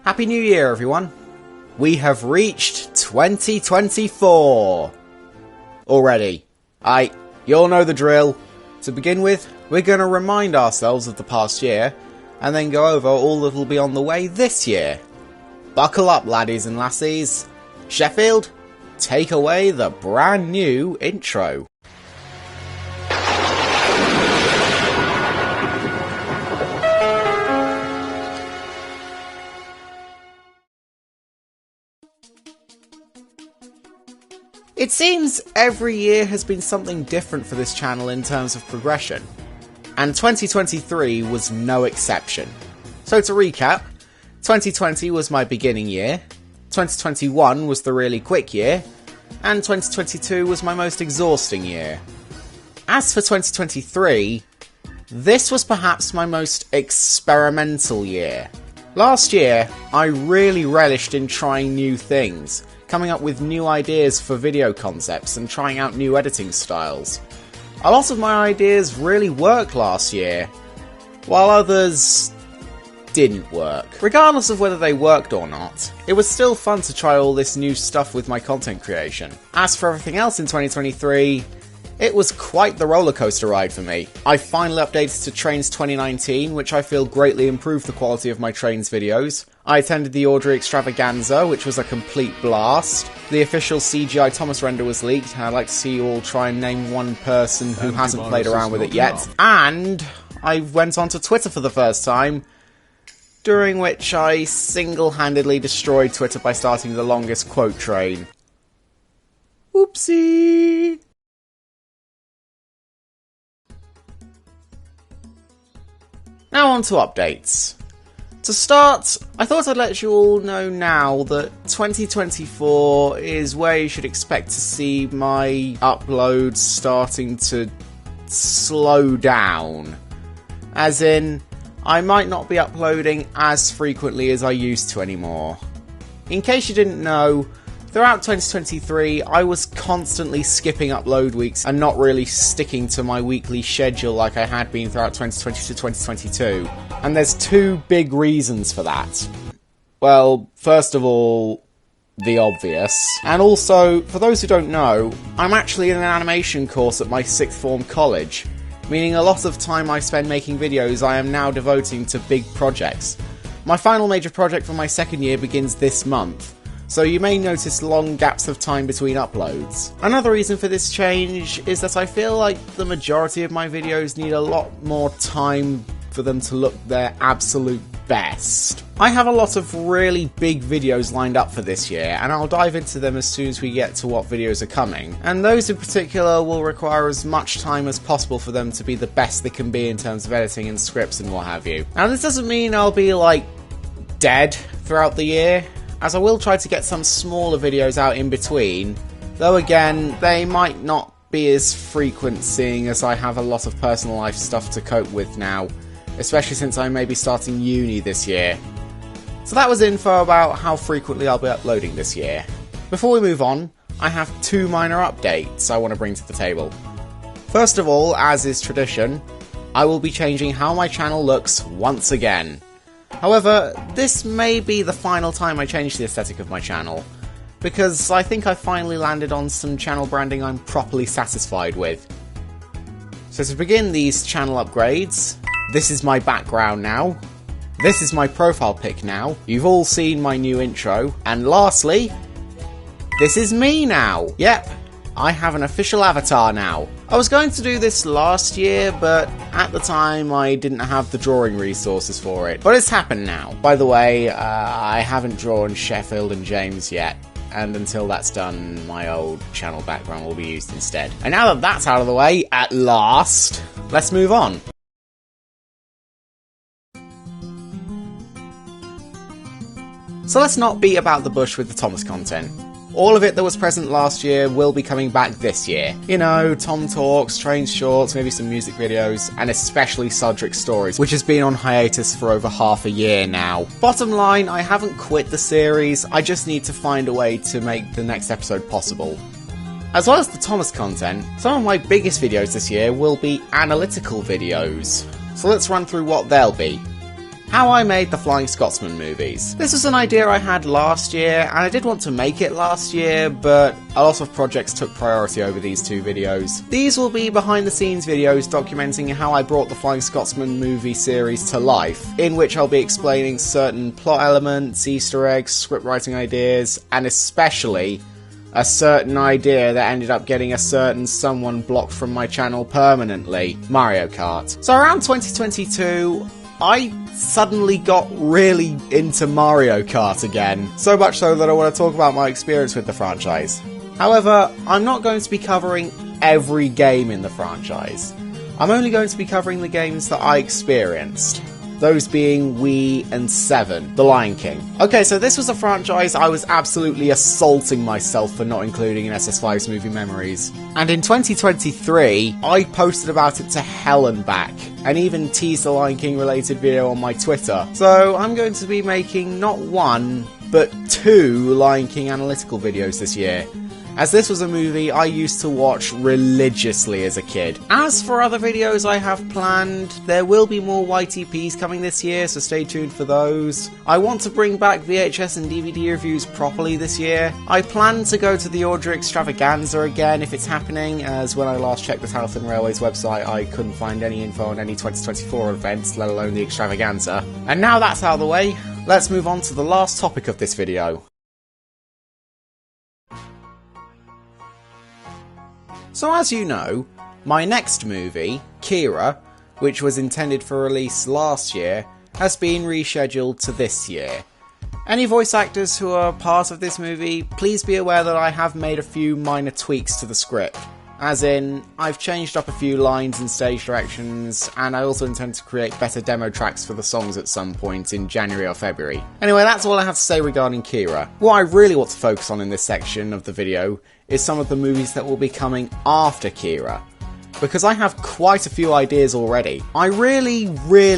Happy New Year, everyone! We have reached 2024 already. You all know the drill. To begin with, we're going to remind ourselves of the past year, and then go over all that will be on the way this year. Buckle up, laddies and lassies. Sheffield, take away the brand new intro. It seems every year has been something different for this channel in terms of progression, and 2023 was no exception. So to recap, 2020 was my beginning year, 2021 was the really quick year, and 2022 was my most exhausting year. As for 2023, this was perhaps my most experimental year. Last year, I really relished in trying new things, coming up with new ideas for video concepts and trying out new editing styles. A lot of my ideas really worked last year, while others didn't work. Regardless of whether they worked or not, it was still fun to try all this new stuff with my content creation. As for everything else in 2023, it was quite the rollercoaster ride for me. I finally updated to Trains 2019, which I feel greatly improved the quality of my Trains videos. I attended the Audrey extravaganza, which was a complete blast. The official CGI Thomas render was leaked, and I'd like to see you all try and name one person who hasn't played around with it yet. And I went onto Twitter for the first time, during which I single-handedly destroyed Twitter by starting the longest quote train. Oopsie! Now on to updates. To start, I thought I'd let you all know now that 2024 is where you should expect to see my uploads starting to slow down. As in, I might not be uploading as frequently as I used to anymore. In case you didn't know, throughout 2023, I was constantly skipping upload weeks and not really sticking to my weekly schedule like I had been throughout 2020 to 2022. And there's two big reasons for that. Well, first of all, the obvious. And also, for those who don't know, I'm actually in an animation course at my sixth form college, meaning a lot of time I spend making videos I am now devoting to big projects. My final major project for my second year begins this month, so you may notice long gaps of time between uploads. Another reason for this change is that I feel like the majority of my videos need a lot more time for them to look their absolute best. I have a lot of really big videos lined up for this year, and I'll dive into them as soon as we get to what videos are coming, and those in particular will require as much time as possible for them to be the best they can be in terms of editing and scripts and what have you. Now this doesn't mean I'll be like dead throughout the year, as I will try to get some smaller videos out in between, though again, they might not be as frequent seeing as I have a lot of personal life stuff to cope with now, especially since I may be starting uni this year. So that was info about how frequently I'll be uploading this year. Before we move on, I have two minor updates I want to bring to the table. First of all, as is tradition, I will be changing how my channel looks once again. However, this may be the final time I change the aesthetic of my channel, because I think I finally landed on some channel branding I'm properly satisfied with. So to begin these channel upgrades, this is my background now, this is my profile pic now, you've all seen my new intro, and lastly, this is me now! Yep, I have an official avatar now. I was going to do this last year, but at the time I didn't have the drawing resources for it. But it's happened now. By the way, I haven't drawn Sheffield and James yet, and until that's done, my old channel background will be used instead. And now that that's out of the way, at last, let's move on. So let's not beat about the bush with the Thomas content. All of it that was present last year will be coming back this year. You know, Tom Talks, Trains Shorts, maybe some music videos, and especially Sodrick Stories, which has been on hiatus for over half a year now. Bottom line, I haven't quit the series, I just need to find a way to make the next episode possible. As well as the Thomas content, some of my biggest videos this year will be analytical videos. So let's run through what they'll be. How I made the Flying Scotsman movies. This was an idea I had last year, and I did want to make it last year, but a lot of projects took priority over these two videos. These will be behind the scenes videos documenting how I brought the Flying Scotsman movie series to life, in which I'll be explaining certain plot elements, Easter eggs, script writing ideas, and especially a certain idea that ended up getting a certain someone blocked from my channel permanently, Mario Kart. So around 2022, I suddenly got really into Mario Kart again, so much so that I want to talk about my experience with the franchise. However, I'm not going to be covering every game in the franchise. I'm only going to be covering the games that I experienced. Those being Wii and 7, The Lion King. Okay, so this was a franchise I was absolutely assaulting myself for not including in SS5's movie memories. And in 2023, I posted about it to hell and back, and even teased the Lion King related video on my Twitter. So I'm going to be making not one, but 2 Lion King analytical videos this year, as this was a movie I used to watch religiously as a kid. As for other videos I have planned, there will be more YTPs coming this year, so stay tuned for those. I want to bring back VHS and DVD reviews properly this year. I plan to go to the Auld extravaganza again if it's happening, as when I last checked the Health and Railways website I couldn't find any info on any 2024 events, let alone the extravaganza. And now that's out of the way, let's move on to the last topic of this video. So as you know, my next movie, Kira, which was intended for release last year, has been rescheduled to this year. Any voice actors who are part of this movie, please be aware that I have made a few minor tweaks to the script. As in, I've changed up a few lines and stage directions, and I also intend to create better demo tracks for the songs at some point in January or February. Anyway, that's all I have to say regarding Kira. What I really want to focus on in this section of the video is some of the movies that will be coming after Kira, because I have quite a few ideas already. I really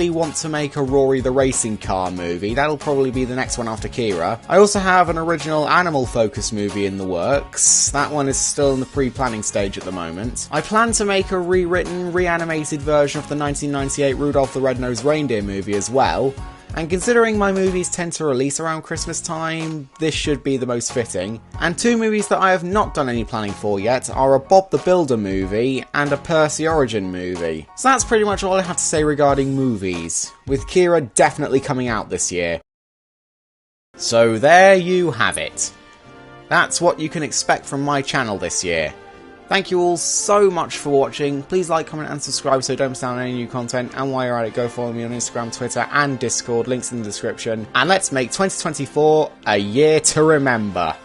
want to make a Rory the Racing Car movie. That'll probably be the next one after Kira. I also have an original animal-focused movie in the works. That one is still in the pre-planning stage at the moment. I plan to make a rewritten, reanimated version of the 1998 Rudolph the Red-Nosed Reindeer movie as well. And considering my movies tend to release around Christmas time, this should be the most fitting. And 2 movies that I have not done any planning for yet are a Bob the Builder movie and a Percy Origin movie. So that's pretty much all I have to say regarding movies, with Kira definitely coming out this year. So there you have it. That's what you can expect from my channel this year. Thank you all so much for watching. Please like, comment and subscribe so you don't miss out on any new content. And while you're at it, go follow me on Instagram, Twitter and Discord. Links in the description. And let's make 2024 a year to remember.